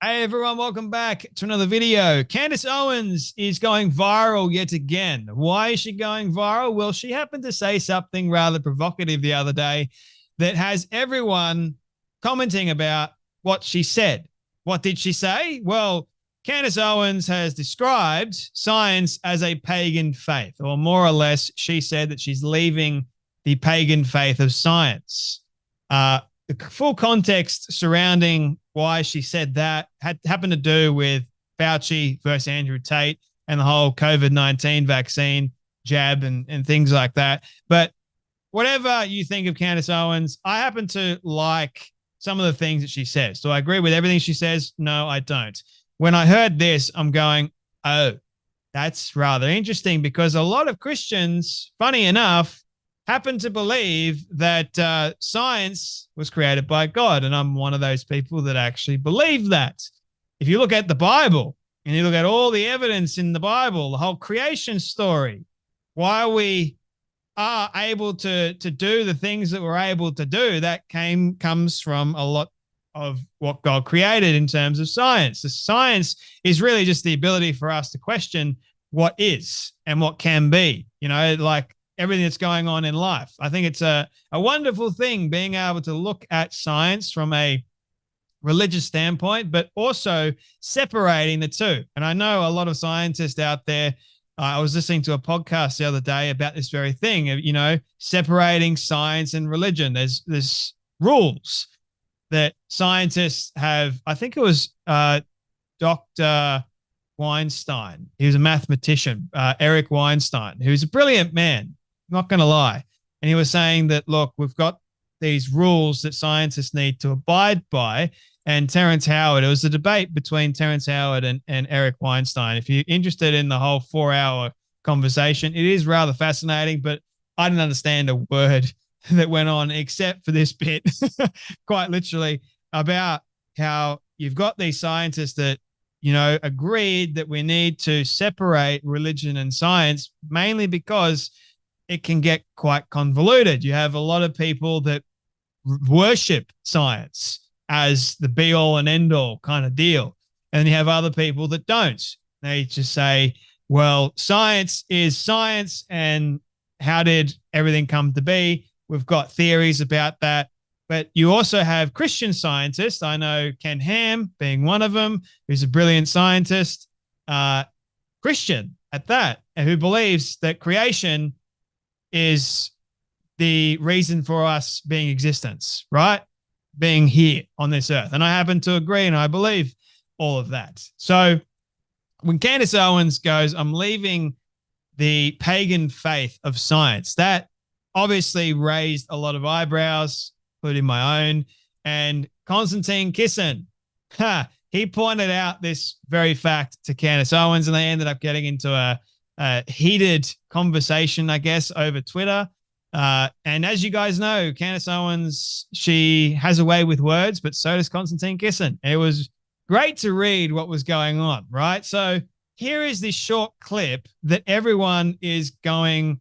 Hey everyone, welcome back to another video. Candace Owens is going viral yet again. Why is she going viral? Well, she happened to say something rather provocative the other day that has everyone commenting about what she said. What did she say? Well, Candace Owens has described science as a pagan faith, or more or less, she said that she's leaving the pagan faith of science. The full context surrounding why she said that happened to do with Fauci versus Andrew Tate and the whole COVID-19 vaccine jab and things like that. But whatever you think of Candace Owens, I happen to like some of the things that she says. Do I agree with everything she says? No, I don't. When I heard this, I'm going, oh, that's rather interesting, because a lot of Christians, funny enough, happen to believe that science was created by God. And I'm one of those people that actually believe that. If you look at the Bible and you look at all the evidence in the Bible, the whole creation story, why we are able to do the things that we're able to do, that comes from a lot of what God created in terms of science. The science is really just the ability for us to question what is and what can be, like everything that's going on in life. I think it's a wonderful thing being able to look at science from a religious standpoint, but also separating the two. And I know a lot of scientists out there, I was listening to a podcast the other day about this very thing, separating science and religion. There's rules that scientists have. I think it was Dr. Weinstein. He was a mathematician, Eric Weinstein, who's a brilliant man, not going to lie. And he was saying that, look, we've got these rules that scientists need to abide by. And Terrence Howard, it was a debate between Terrence Howard and Eric Weinstein. If you're interested in the whole 4-hour conversation, it is rather fascinating, but I didn't understand a word that went on except for this bit, quite literally, about how you've got these scientists that, agreed that we need to separate religion and science, mainly because it can get quite convoluted. You have a lot of people that worship science as the be all and end all kind of deal. And you have other people that don't. They just say, well, science is science, and how did everything come to be? We've got theories about that. But you also have Christian scientists. I know Ken Ham being one of them, who's a brilliant scientist, Christian at that, and who believes that creation is the reason for us being existence, right? Being here on this earth. And I happen to agree, and I believe all of that. So when Candace Owens goes, I'm leaving the pagan faith of science, that obviously raised a lot of eyebrows, including my own. And Konstantin Kisin, he pointed out this very fact to Candace Owens, and they ended up getting into a heated conversation, I guess, over Twitter. And as you guys know, Candace Owens, she has a way with words, but so does Konstantin Kisin. It was great to read what was going on, right? So here is this short clip that everyone is going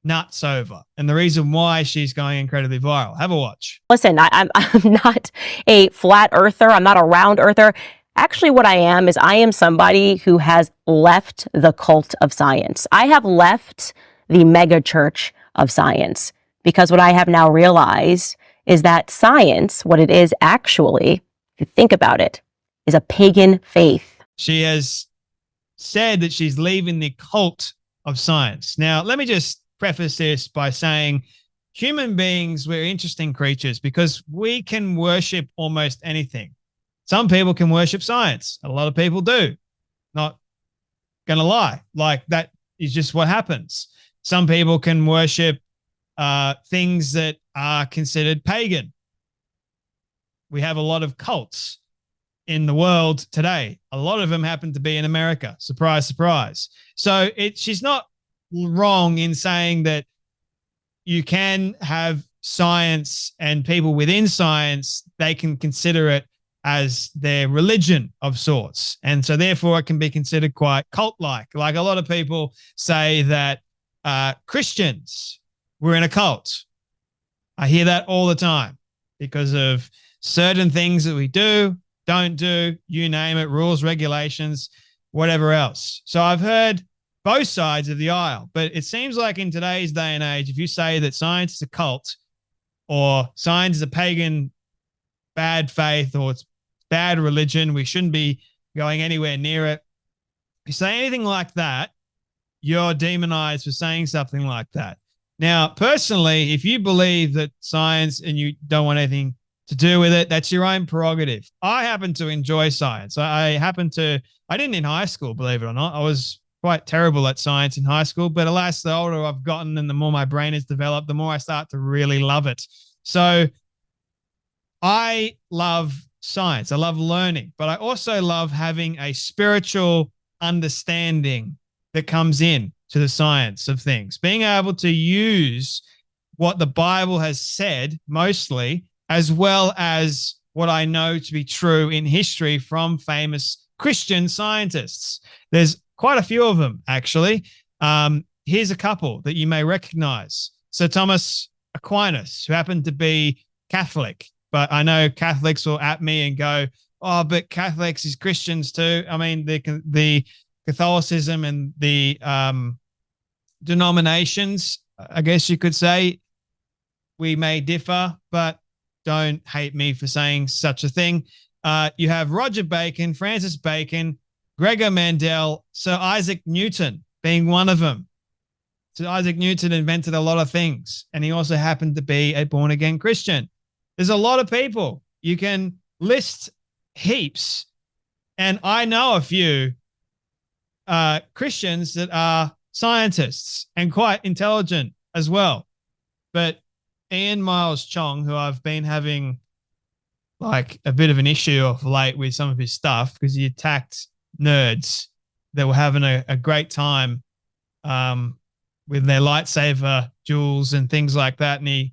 nuts over, and the reason why she's going incredibly viral. Have a watch. Listen, I'm not a flat earther. I'm not a round earther. Actually, what I am is I am somebody who has left the cult of science. I have left the mega church of science, because what I have now realized is that science, what it is actually, if you think about it, is a pagan faith. She has said that she's leaving the cult of science. Now, let me just preface this by saying human beings, we're interesting creatures because we can worship almost anything. Some people can worship science. A lot of people do. Not going to lie. Like, that is just what happens. Some people can worship things that are considered pagan. We have a lot of cults in the world today. A lot of them happen to be in America. Surprise, surprise. So she's not wrong in saying that you can have science, and people within science, they can consider it as their religion of sorts. And so therefore it can be considered quite cult-like. Like a lot of people say that Christians were in a cult. I hear that all the time because of certain things that we do, don't do, you name it, rules, regulations, whatever else. So I've heard both sides of the aisle, but it seems like in today's day and age, if you say that science is a cult or science is a pagan bad faith or it's bad religion, we shouldn't be going anywhere near it. If you say anything like that, you're demonized for saying something like that. Now, personally, if you believe that science and you don't want anything to do with it, that's your own prerogative. I happen to enjoy science. I didn't in high school, believe it or not. I was quite terrible at science in high school, but alas, the older I've gotten and the more my brain has developed, the more I start to really love it. So I love science. I love learning, but I also love having a spiritual understanding that comes in to the science of things, being able to use what the Bible has said mostly, as well as what I know to be true in history from famous Christian scientists. There's quite a few of them, actually. Here's a couple that you may recognize. Sir Thomas Aquinas, who happened to be Catholic, but I know Catholics will at me and go, oh, but Catholics is Christians too. I mean, the Catholicism and the denominations, I guess you could say, we may differ, but don't hate me for saying such a thing. You have Roger Bacon, Francis Bacon, Gregor Mendel, Sir Isaac Newton being one of them. So Isaac Newton invented a lot of things, and he also happened to be a born-again Christian. There's a lot of people. You can list heaps, and I know a few Christians that are scientists and quite intelligent as well. But Ian Miles Chong, who I've been having like a bit of an issue of late with some of his stuff because he attacked nerds that were having a great time with their lightsaber duels and things like that, and he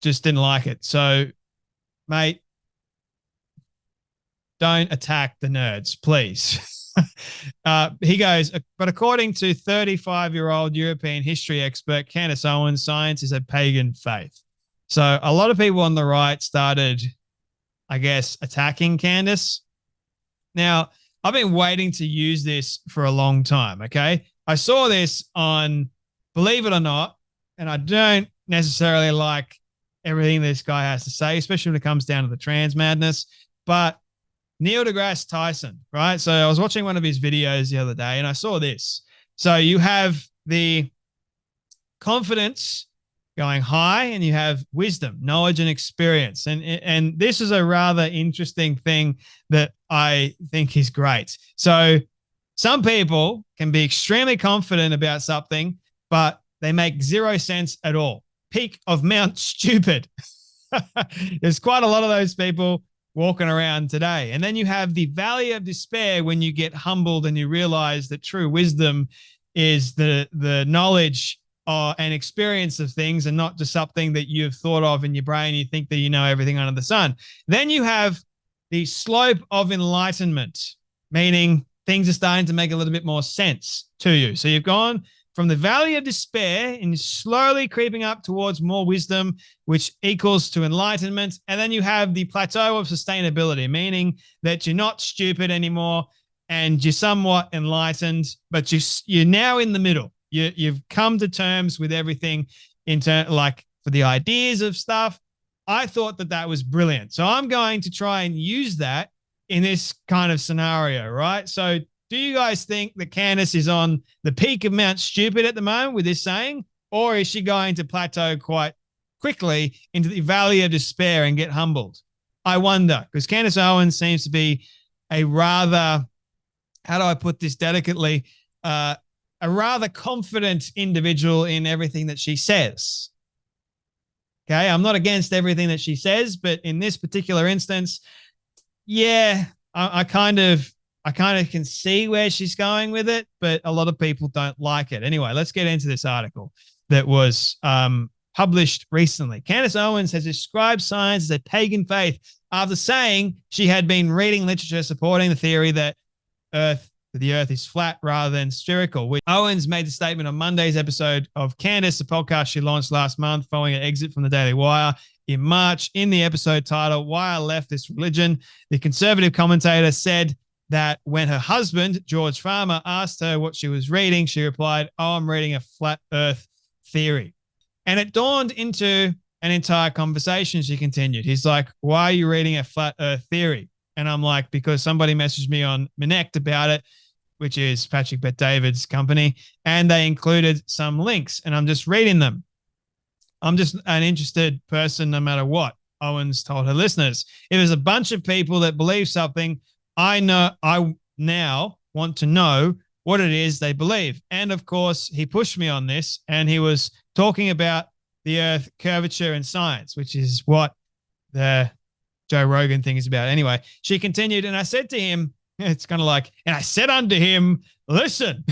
just didn't like it. So, mate, don't attack the nerds, please. He goes, but according to 35-year-old European history expert Candace Owens, science is a pagan faith. So a lot of people on the right started, I guess, attacking Candace. Now, I've been waiting to use this for a long time, okay? I saw this on Believe It or Not, and I don't necessarily like everything this guy has to say, especially when it comes down to the trans madness, but Neil deGrasse Tyson, right? So I was watching one of his videos the other day and I saw this. So you have the confidence going high and you have wisdom, knowledge, and experience. And this is a rather interesting thing that I think is great. So some people can be extremely confident about something, but they make zero sense at all. Peak of Mount Stupid. There's quite a lot of those people walking around today. And then you have the valley of despair when you get humbled and you realize that true wisdom is the knowledge and experience of things and not just something that you've thought of in your brain. You think that you know everything under the sun. Then you have the slope of enlightenment, meaning things are starting to make a little bit more sense to you. So you've gone from the valley of despair and slowly creeping up towards more wisdom, which equals to enlightenment. And then you have the plateau of sustainability, meaning that you're not stupid anymore and you're somewhat enlightened, but you're now in the middle. You've come to terms with everything like for the ideas of stuff. I thought that was brilliant. So I'm going to try and use that in this kind of scenario, right? So do you guys think that Candace is on the peak of Mount Stupid at the moment with this saying, or is she going to plateau quite quickly into the valley of despair and get humbled? I wonder, because Candace Owens seems to be a rather, how do I put this delicately, a rather confident individual in everything that she says. Okay, I'm not against everything that she says, but in this particular instance, yeah, I kind of can see where she's going with it, but a lot of people don't like it. Anyway, let's get into this article that was published recently. Candace Owens has described science as a pagan faith after saying she had been reading literature supporting the theory that the earth is flat rather than spherical. Owens made the statement on Monday's episode of Candace, the podcast she launched last month following an exit from the Daily Wire. in March. In the episode title, Why I Left This Religion, the conservative commentator said that when her husband, George Farmer, asked her what she was reading, she replied, "Oh, I'm reading a flat earth theory." And it dawned into an entire conversation. She continued. He's like, "Why are you reading a flat earth theory?" And I'm like, because somebody messaged me on Minect about it, which is Patrick Bet-David's company, and they included some links, and I'm just reading them. I'm just an interested person no matter what, Owens told her listeners. If there's a bunch of people that believe something, I now want to know what it is they believe. And of course, he pushed me on this, and he was talking about the earth curvature and science, which is what the Joe Rogan thing is about. Anyway, she continued, and I said to him, it's kind of like, and I said unto him, "Listen,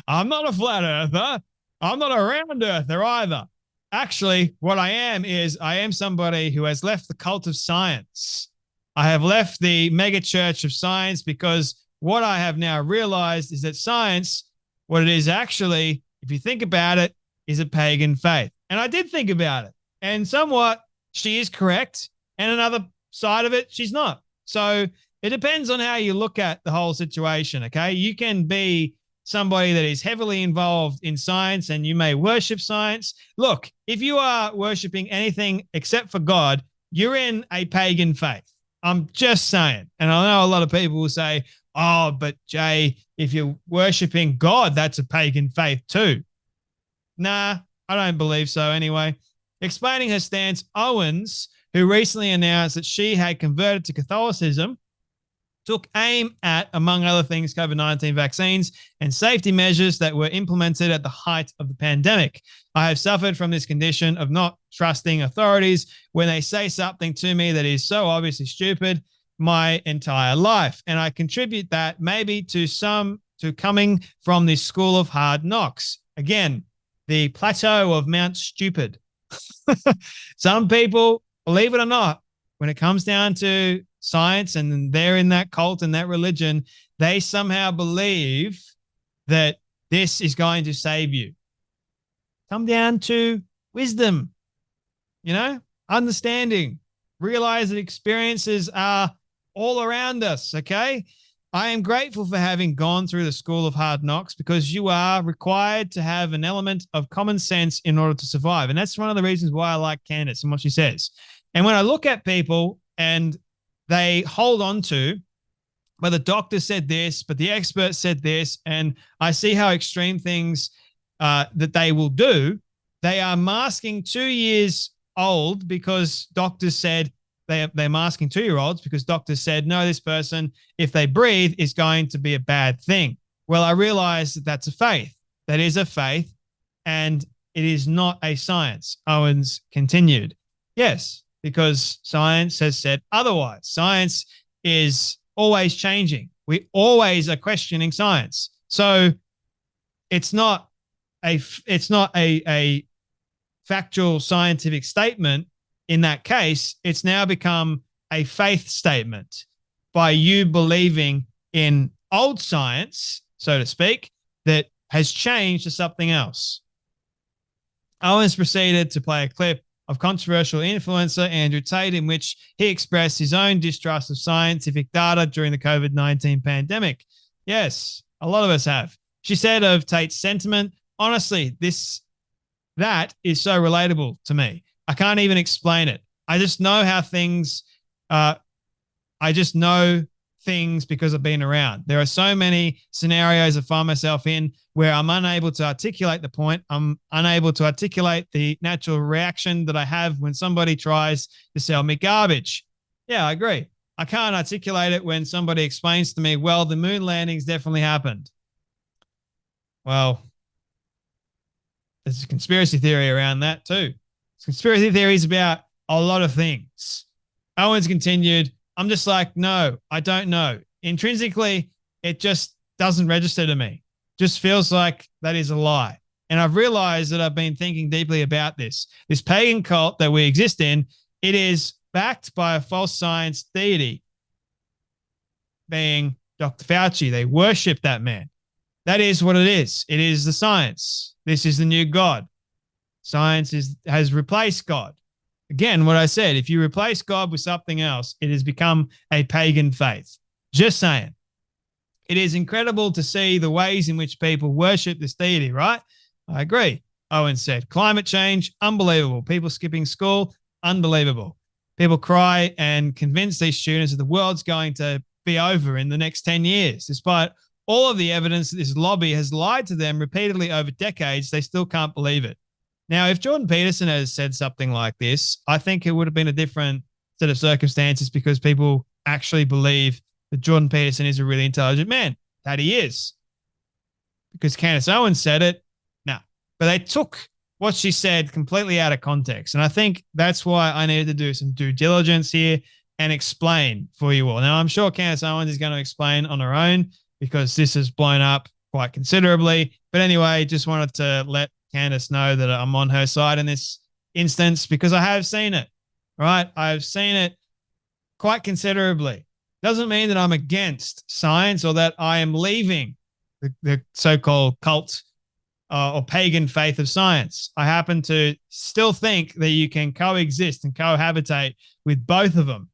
I'm not a flat earther. I'm not a round earther either. Actually, what I am somebody who has left the cult of science. I have left the mega church of science because what I have now realized is that science, what it is actually, if you think about it, is a pagan faith." And I did think about it, and somewhat she is correct. And another side of it, she's not. So it depends on how you look at the whole situation, okay? You can be somebody that is heavily involved in science and you may worship science. Look, if you are worshiping anything except for God, you're in a pagan faith. I'm just saying. And I know a lot of people will say, "Oh, but Jay, if you're worshiping God, that's a pagan faith too." Nah, I don't believe so anyway. Explaining her stance, Owens, who recently announced that she had converted to Catholicism, took aim at, among other things, COVID-19 vaccines and safety measures that were implemented at the height of the pandemic. "I have suffered from this condition of not trusting authorities when they say something to me that is so obviously stupid my entire life. And I contribute that maybe to coming from this school of hard knocks." Again, the plateau of Mount Stupid. Some people, believe it or not, when it comes down to science and they're in that cult and that religion, they somehow believe that this is going to save you. Come down to wisdom, understanding, realize that experiences are all around us, okay? I am grateful for having gone through the school of hard knocks because you are required to have an element of common sense in order to survive. And that's one of the reasons why I like Candace and what she says. And when I look at people and they hold on to, but the doctor said this, but the expert said this, and I see how extreme things that they will do, they are masking 2 years old because doctors said, they're masking 2-year-olds because doctors said, no, this person, if they breathe, is going to be a bad thing. Well, I realize that that's a faith. That is a faith, and it is not a science. Owens continued. Yes, because science has said otherwise. Science is always changing. We always are questioning science. So it's not a factual scientific statement. In that case, it's now become a faith statement by you believing in old science, so to speak, that has changed to something else. Owens proceeded to play a clip of controversial influencer Andrew Tate in which he expressed his own distrust of scientific data during the COVID-19 pandemic. Yes, a lot of us have. She said of Tate's sentiment, honestly, that is so relatable to me. I can't even explain it. I just know how things, I just know things because I've been around. There are so many scenarios I find myself in where I'm unable to articulate the point. I'm unable to articulate the natural reaction that I have when somebody tries to sell me garbage. Yeah, I agree. I can't articulate it when somebody explains to me, well, the moon landings definitely happened. Well, there's a conspiracy theory around that too. Conspiracy theories about a lot of things. Owens continued, I'm just like, no, I don't know. Intrinsically, it just doesn't register to me. Just feels like that is a lie. And I've realized that I've been thinking deeply about this. This pagan cult that we exist in, it is backed by a false science deity, being Dr. Fauci. They worship that man. That is what it is. It is the science. This is the new God. Science has replaced God. Again, what I said, if you replace God with something else, it has become a pagan faith. Just saying. It is incredible to see the ways in which people worship this deity, right? I agree. Owen said, climate change, unbelievable. People skipping school, unbelievable. People cry and convince these students that the world's going to be over in the next 10 years. Despite all of the evidence that this lobby has lied to them repeatedly over decades, they still can't believe it. Now, if Jordan Peterson has said something like this, I think it would have been a different set of circumstances because people actually believe that Jordan Peterson is a really intelligent man. That he is. Because Candace Owens said it, no. But they took what she said completely out of context. And I think that's why I needed to do some due diligence here and explain for you all. Now, I'm sure Candace Owens is going to explain on her own because this has blown up quite considerably. But anyway, just wanted to let Candace know that I'm on her side in this instance because I have seen it, right? I've seen it quite considerably. Doesn't mean that I'm against science or that I am leaving the so-called cult or pagan faith of science. I happen to still think that you can coexist and cohabitate with both of them,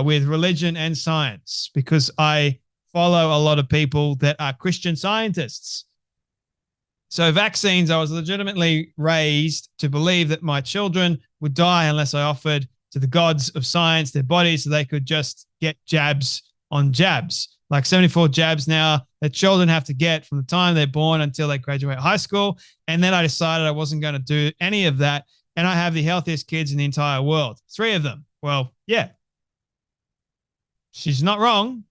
with religion and science, because I follow a lot of people that are Christian scientists. So vaccines, I was legitimately raised to believe that my children would die unless I offered to the gods of science their bodies so they could just get jabs on jabs. Like 74 jabs now that children have to get from the time they're born until they graduate high school. And then I decided I wasn't going to do any of that. And I have the healthiest kids in the entire world. 3 of them. Well, yeah. She's not wrong.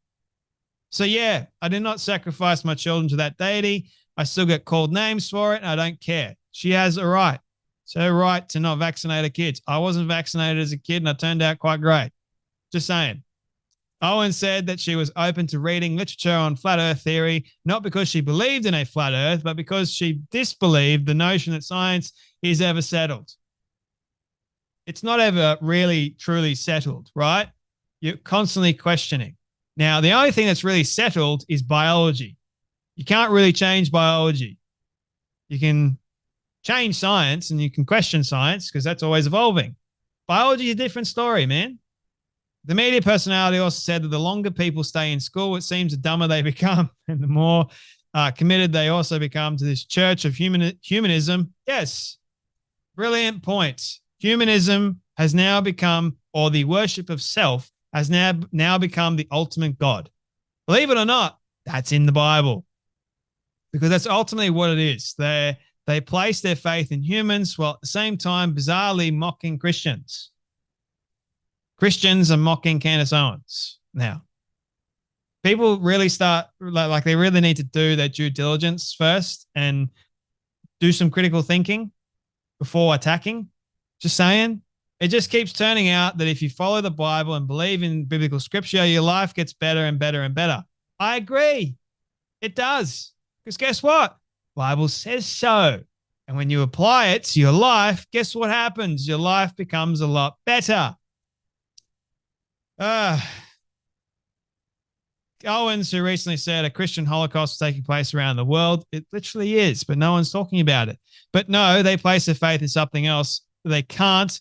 So yeah, I did not sacrifice my children to that deity. I still get called names for it, and I don't care. She has a right. It's her right to not vaccinate her kids. I wasn't vaccinated as a kid, and I turned out quite great. Just saying. Owen said that she was open to reading literature on flat earth theory, not because she believed in a flat earth, but because she disbelieved the notion that science is ever settled. It's not ever really, truly settled, right? You're constantly questioning. Now, the only thing that's really settled is biology. You can't really change biology. You can change science and you can question science because that's always evolving. Biology is a different story, man. The media personality also said that the longer people stay in school, it seems the dumber they become and the more committed they also become to this church of humanism. Yes, brilliant point. Humanism has now become, or the worship of self has now become the ultimate God. Believe it or not, that's in the Bible. Because that's ultimately what it is. They place their faith in humans while at the same time bizarrely mocking Christians. Christians are mocking Candace Owens now. People really start, like they really need to do their due diligence first and do some critical thinking before attacking. Just saying. It just keeps turning out that if you follow the Bible and believe in biblical scripture, your life gets better and better and better. I agree. It does. Because guess what? Bible says so. And when you apply it to your life, guess what happens? Your life becomes a lot better. Owens, who recently said a Christian Holocaust is taking place around the world, it literally is, but no one's talking about it. But no, they place their faith in something else they can't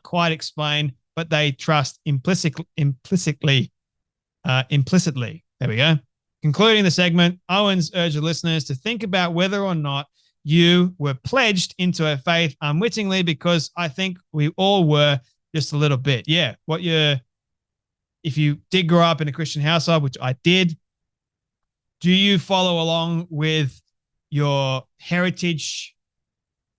quite explain, but they trust implicitly. There we go. Concluding the segment, Owens urged the listeners to think about whether or not you were pledged into a faith unwittingly, because I think we all were just a little bit. Yeah, if you did grow up in a Christian household, which I did, do you follow along with your heritage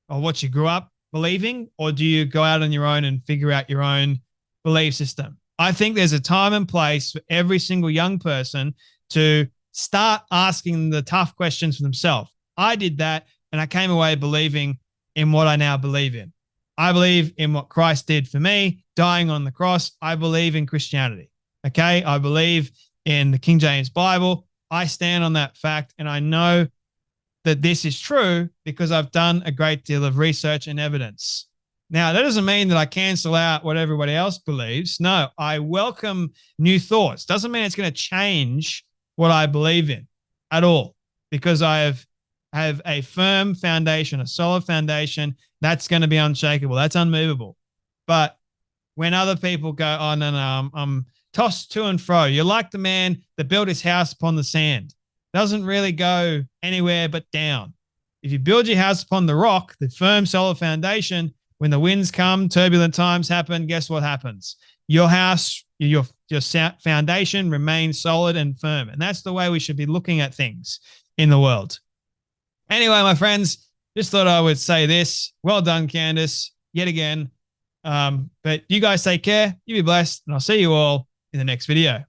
or what you grew up believing, or do you go out on your own and figure out your own belief system? I think there's a time and place for every single young person to start asking the tough questions for themselves. I did that, and I came away believing in what I now believe in. I believe in what Christ did for me, dying on the cross. I believe in Christianity, okay? I believe in the King James Bible. I stand on that fact, and I know that this is true because I've done a great deal of research and evidence. Now, that doesn't mean that I cancel out what everybody else believes. No, I welcome new thoughts. Doesn't mean it's going to change what I believe in at all, because I have a firm foundation, a solid foundation That's going to be unshakable. That's unmovable. But when other people go, oh, no, I'm tossed to and fro. You're like the man that built his house upon the sand. Doesn't really go anywhere but down. If you build your house upon the rock, the firm, solid foundation, when the winds come, turbulent times happen, guess what happens? Your house, your foundation remains solid and firm. And that's the way we should be looking at things in the world. Anyway, my friends, just thought I would say this. Well done, Candace, yet again. But you guys take care. You be blessed. And I'll see you all in the next video.